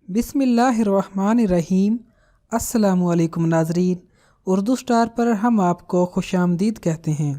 बिस्मिल्लाहिर्रहमानिर्रहीम। अस्सलामुअलैकुम नाज़रीन, उर्दू स्टार पर हम आपको खुशामदीद कहते हैं।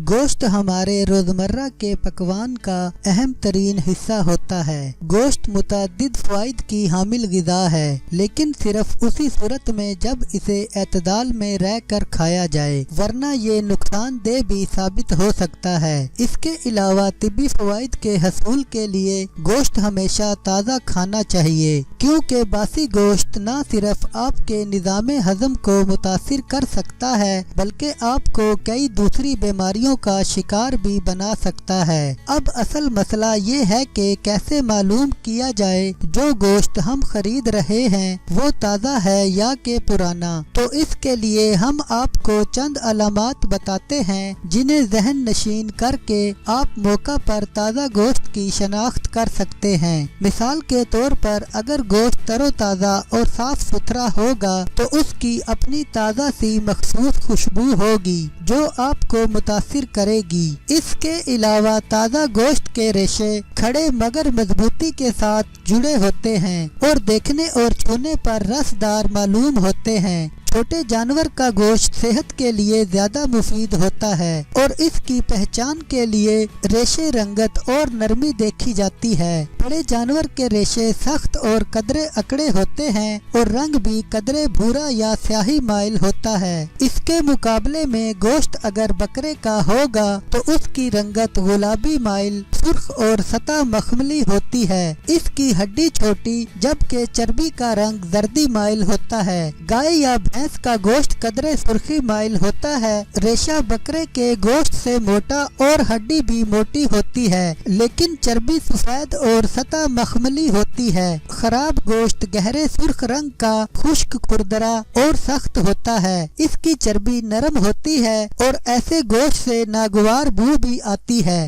गोश्त हमारे रोज़मर्रा के पकवान का अहम तरीन हिस्सा होता है। गोश्त मुतअद्दिद फ़वाइद की हामिल ग़िज़ा है, लेकिन सिर्फ उसी सूरत में जब इसे एतदाल में रह कर खाया जाए, वरना ये नुकसानदेह भी साबित हो सकता है। इसके अलावा तिब्बी फ़वाइद के हसूल के लिए गोश्त हमेशा ताज़ा खाना चाहिए, क्योंकि बासी गोश्त न सिर्फ आपके निज़ाम हज़म को मुतासिर कर सकता है, बल्कि आपको कई दूसरी बीमारियों का शिकार भी बना सकता है। अब असल मसला ये है कि कैसे मालूम किया जाए जो गोश्त हम खरीद रहे हैं वो ताज़ा है या कि पुराना। तो इसके लिए हम आपको चंद अलामात बताते हैं जिन्हें जहन नशीन करके आप मौका पर ताज़ा गोश्त की शनाख्त कर सकते हैं। मिसाल के तौर पर अगर गोश्त तरोताज़ा और साफ सुथरा होगा तो उसकी अपनी ताज़ा सी मखसूस खुशबू होगी जो आपको मुतासिर करेगी। इसके अलावा ताज़ा गोश्त के रेशे खड़े मगर मजबूती के साथ जुड़े होते हैं और देखने और छूने पर रसदार मालूम होते हैं। छोटे जानवर का गोश्त सेहत के लिए ज्यादा मुफीद होता है और इसकी पहचान के लिए रेशे रंगत और नरमी देखी जाती है। बड़े जानवर के रेशे सख्त और कदरे अकड़े होते हैं और रंग भी कदरे भूरा या स्याही माइल होता है। इसके मुकाबले में गोश्त अगर बकरे का होगा तो उसकी रंगत गुलाबी माइल, सुर्ख और सतह मखमली होती है। इसकी हड्डी छोटी जबकि चर्बी का रंग जर्दी माइल होता है। गाय या भैंस का गोश्त कदरे सुर्खी माइल होता है। रेशा बकरे के गोश्त से मोटा और हड्डी भी मोटी होती है, लेकिन चर्बी सफेद और सतह मखमली होती है। खराब गोश्त गहरे सुर्ख रंग का, खुश्क खुरदरा और सख्त होता है। इसकी चर्बी नरम होती है और ऐसे गोश्त से नागवार बू भी आती है।